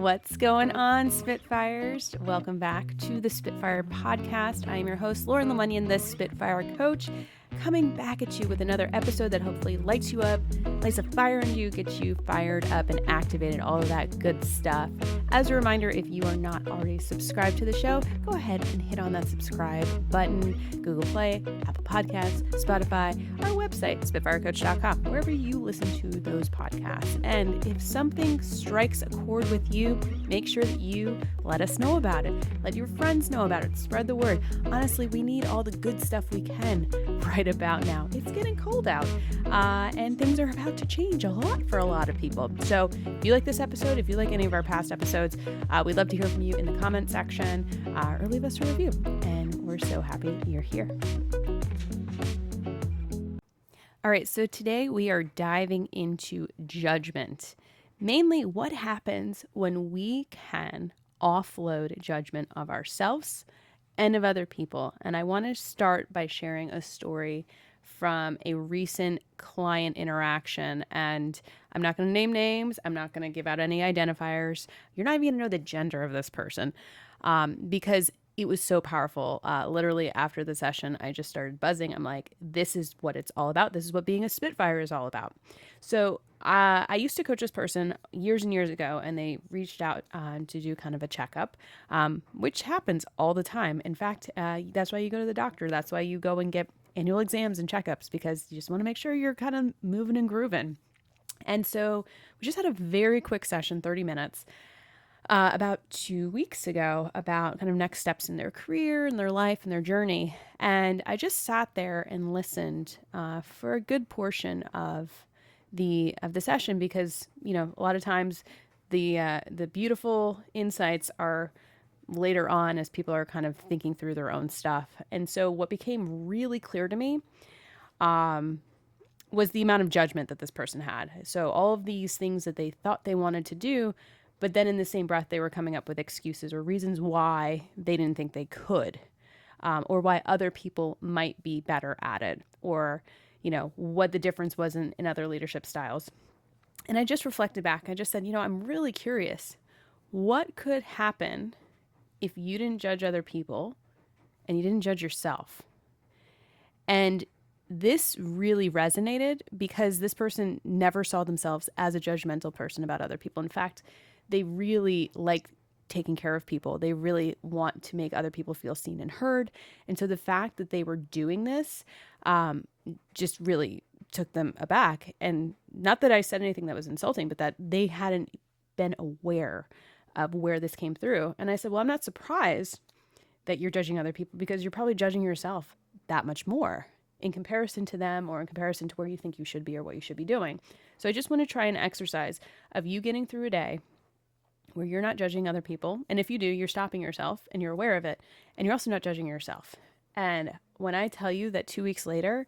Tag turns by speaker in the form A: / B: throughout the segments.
A: What's going on, Spitfires? Welcome back to the Spitfire Podcast. I am your host, Lauren LeMunyan, the Spitfire Coach, coming back at you with another episode that hopefully lights you up, lights a fire in you, gets you fired up and activated, all of that good stuff. As a reminder, if you are not already subscribed to the show, go ahead and hit on that subscribe button. Google Play, Apple Podcasts, Spotify, our website, spitfirecoach.com, wherever you listen to those podcasts. And if something strikes a chord with you, make sure that you let us know about it. Let your friends know about it. Spread the word. Honestly, we need all the good stuff we can right about now. It's getting cold out, and things are about to change a lot for a lot of people. So if you like this episode, if you like any of our past episodes, we'd love to hear from you in the comment section, or leave us a review. And we're so happy you're here. All right, so today we are diving into judgment. Mainly what happens when we can offload judgment of ourselves and of other people. And I want to start by sharing a story from a recent client interaction. And I'm not going to name names. I'm not going to give out any identifiers. You're not even going to know the gender of this person, because it was so powerful. Literally after the session, I just started buzzing. I'm like, this is what it's all about. This is what being a Spitfire is all about. So I used to coach this person years and years ago, and they reached out to do kind of a checkup, which happens all the time. In fact, that's why you go to the doctor. That's why you go and get annual exams and checkups, because you just want to make sure you're kind of moving and grooving. And so we just had a very quick session, 30 minutes, about 2 weeks ago, about kind of next steps in their career and their life and their journey. And I just sat there and listened for a good portion of the session, because, you know, a lot of times the beautiful insights are later on as people are kind of thinking through their own stuff. And so what became really clear to me was the amount of judgment that this person had. So all of these things that they thought they wanted to do, but then in the same breath, they were coming up with excuses or reasons why they didn't think they could, or why other people might be better at it, or, you know, what the difference was in other leadership styles. And I just reflected back. I just said, you know, I'm really curious. What could happen if you didn't judge other people and you didn't judge yourself? And this really resonated, because this person never saw themselves as a judgmental person about other people. In fact, they really like taking care of people. They really want to make other people feel seen and heard. And so the fact that they were doing this just really took them aback. And not that I said anything that was insulting, but that they hadn't been aware of where this came through. And I said, well, I'm not surprised that you're judging other people, because you're probably judging yourself that much more in comparison to them, or in comparison to where you think you should be or what you should be doing. So I just want to try an exercise of you getting through a day where you're not judging other people. And if you do, you're stopping yourself and you're aware of it, and you're also not judging yourself. And when I tell you that 2 weeks later,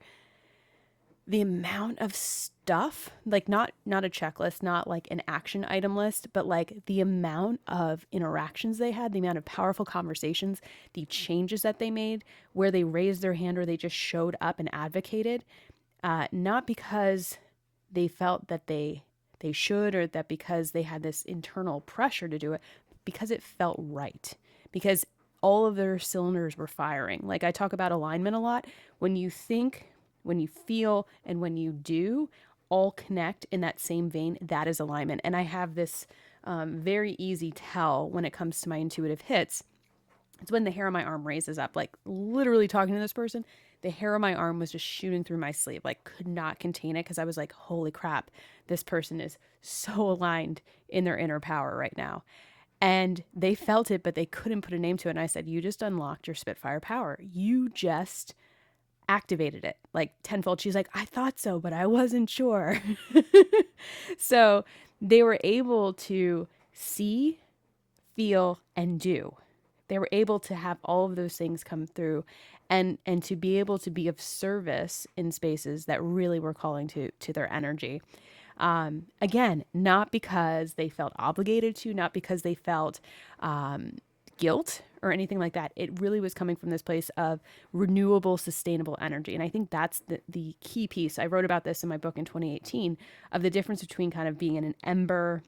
A: the amount of stuff, like not a checklist, not like an action item list, but like the amount of interactions they had, the amount of powerful conversations, the changes that they made, where they raised their hand or they just showed up and advocated, not because they felt that they should, or that because they had this internal pressure to do it, because it felt right, because all of their cylinders were firing. Like I talk about alignment a lot. When you think, when you feel, and when you do all connect in that same vein, that is alignment. And I have this very easy tell when it comes to my intuitive hits. It's when the hair on my arm raises up, like literally talking to this person, the hair on my arm was just shooting through my sleeve, like could not contain it, because I was like, holy crap, this person is so aligned in their inner power right now. And they felt it, but they couldn't put a name to it. And I said, you just unlocked your Spitfire power. You just activated it like tenfold. She's like, I thought so, but I wasn't sure. So they were able to see, feel, and do. They were able to have all of those things come through, and to be able to be of service in spaces that really were calling to their energy. Again, not because they felt obligated to, not because they felt guilt or anything like that. It really was coming from this place of renewable, sustainable energy. And I think that's the key piece. I wrote about this in my book in 2018, of the difference between kind of being in an ember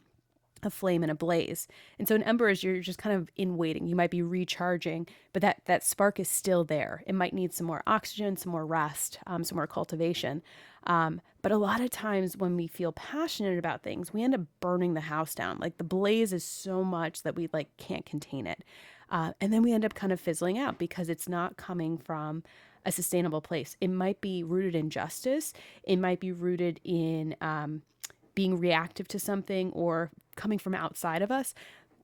A: a flame and a blaze. And so an ember is you're just kind of in waiting. You might be recharging, but that spark is still there. It might need some more oxygen, some more rest, some more cultivation. But a lot of times when we feel passionate about things, we end up burning the house down. Like the blaze is so much that we like can't contain it. And then we end up kind of fizzling out because it's not coming from a sustainable place. It might be rooted in justice. It might be rooted in being reactive to something or coming from outside of us,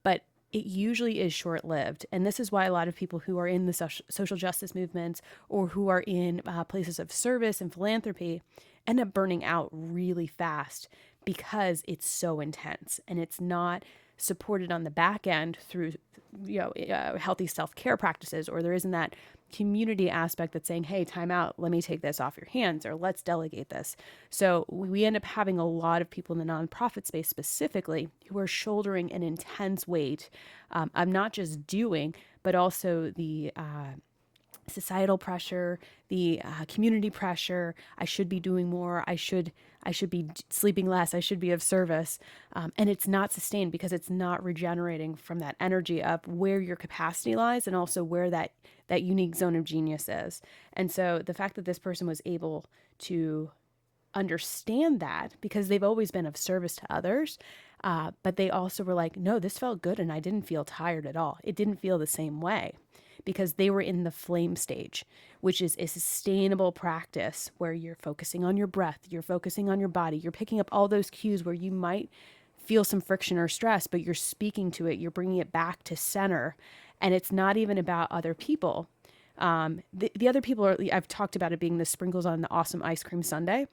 A: but it usually is short-lived. And this is why a lot of people who are in the social justice movements or who are in places of service and philanthropy end up burning out really fast because it's so intense and it's not supported on the back end through healthy self-care practices, or there isn't that community aspect that's saying, hey, time out, let me take this off your hands, or let's delegate this. So we end up having a lot of people in the nonprofit space specifically who are shouldering an intense weight of not just doing, but also the societal pressure, the community pressure. I should be doing more. I should be sleeping less. I should be of service. And it's not sustained because it's not regenerating from that energy of where your capacity lies and also where that unique zone of genius is. And so the fact that this person was able to understand that, because they've always been of service to others, but they also were like, no, this felt good and I didn't feel tired at all. It didn't feel the same way, because they were in the flame stage, which is a sustainable practice where you're focusing on your breath, you're focusing on your body, you're picking up all those cues where you might feel some friction or stress, but you're speaking to it, you're bringing it back to center. And it's not even about other people. The other people are, I've talked about it being the sprinkles on the awesome ice cream sundae,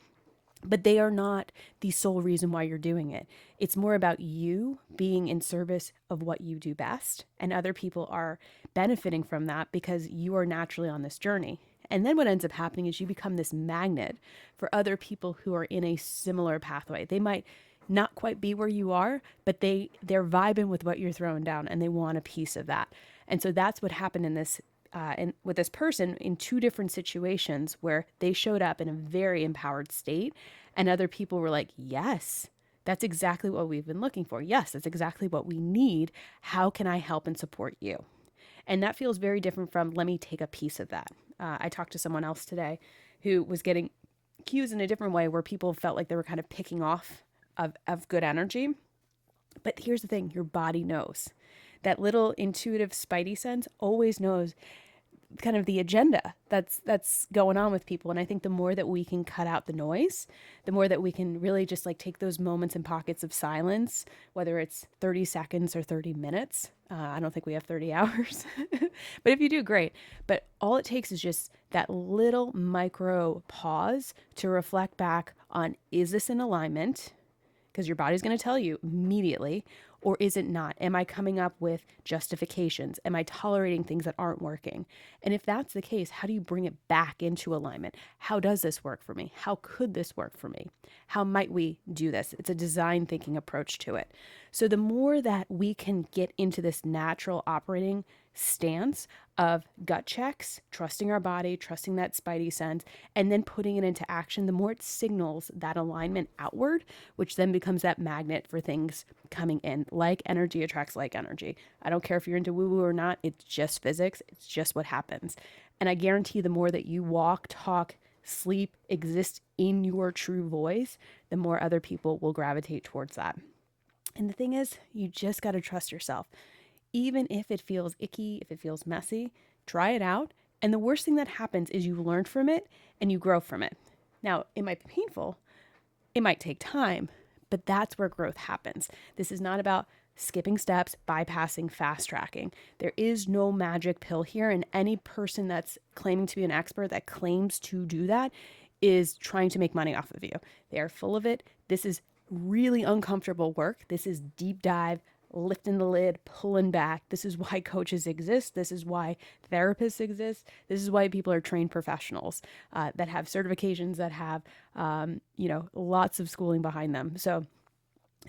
A: but they are not the sole reason why you're doing it. It's more about you being in service of what you do best, and other people are benefiting from that because you are naturally on this journey. And then what ends up happening is you become this magnet for other people who are in a similar pathway. They might not quite be where you are, but they're vibing with what you're throwing down and they want a piece of that. And so that's what happened in this with this person in two different situations where they showed up in a very empowered state and other people were like, yes, that's exactly what we've been looking for. Yes, that's exactly what we need. How can I help and support you? And that feels very different from, let me take a piece of that. I talked to someone else today who was getting cues in a different way where people felt like they were kind of picking off of good energy. But here's the thing, your body knows. That little intuitive spidey sense always knows kind of the agenda that's going on with people. And I think the more that we can cut out the noise, the more that we can really just like take those moments and pockets of silence, whether it's 30 seconds or 30 minutes. I don't think we have 30 hours, but if you do, great. But all it takes is just that little micro pause to reflect back on, is this in alignment? Because your body's going to tell you immediately, or is it not? Am I coming up with justifications? Am I tolerating things that aren't working? And if that's the case, how do you bring it back into alignment? How does this work for me? How could this work for me? How might we do this? It's a design thinking approach to it. So the more that we can get into this natural operating stance of gut checks, trusting our body, trusting that spidey sense, and then putting it into action, the more it signals that alignment outward, which then becomes that magnet for things coming in. Like energy attracts like energy. I don't care if you're into woo-woo or not. It's just physics. It's just what happens. And I guarantee the more that you walk, talk, sleep, exist in your true voice, the more other people will gravitate towards that. And the thing is, you just got to trust yourself. Even if it feels icky, if it feels messy, try it out. And the worst thing that happens is you learn from it and you grow from it. Now, it might be painful. It might take time, but that's where growth happens. This is not about skipping steps, bypassing, fast tracking. There is no magic pill here. And any person that's claiming to be an expert that claims to do that is trying to make money off of you. They are full of it. This is really uncomfortable work. This is deep dive, lifting the lid, pulling back. This is why coaches exist. This is why therapists exist. This is why people are trained professionals that have certifications, that have, lots of schooling behind them. So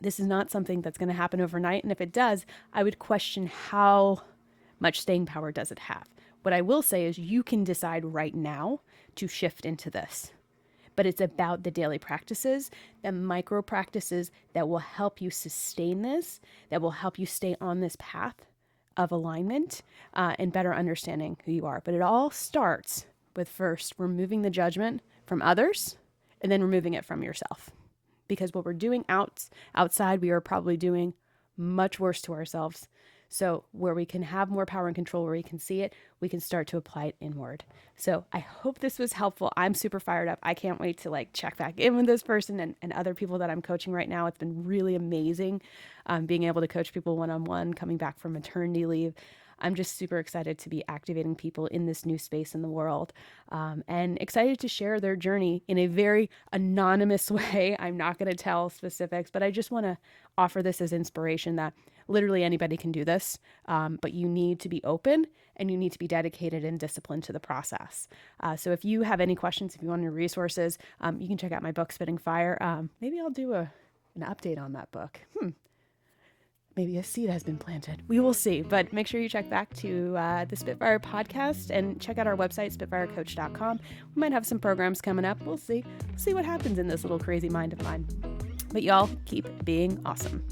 A: this is not something that's going to happen overnight. And if it does, I would question how much staying power does it have. What I will say is you can decide right now to shift into this. but it's about the daily practices, the micro practices that will help you sustain this, that will help you stay on this path of alignment and better understanding who you are. But it all starts with first removing the judgment from others and then removing it from yourself. Because what we're doing outside, we are probably doing much worse to ourselves. So where we can have more power and control, where we can see it, we can start to apply it inward. So I hope this was helpful. I'm super fired up. I can't wait to check back in with this person and other people that I'm coaching right now. It's been really amazing being able to coach people one-on-one, coming back from maternity leave. I'm just super excited to be activating people in this new space in the world and excited to share their journey in a very anonymous way. I'm not going to tell specifics, but I just want to offer this as inspiration that literally anybody can do this, but you need to be open and you need to be dedicated and disciplined to the process. So if you have any questions, if you want any resources, you can check out my book, Spitting Fire. Maybe I'll do an update on that book. Maybe a seed has been planted. We will see. But make sure you check back to the Spitfire Podcast and check out our website, spitfirecoach.com. We might have some programs coming up. We'll see. See what happens in this little crazy mind of mine. But y'all keep being awesome.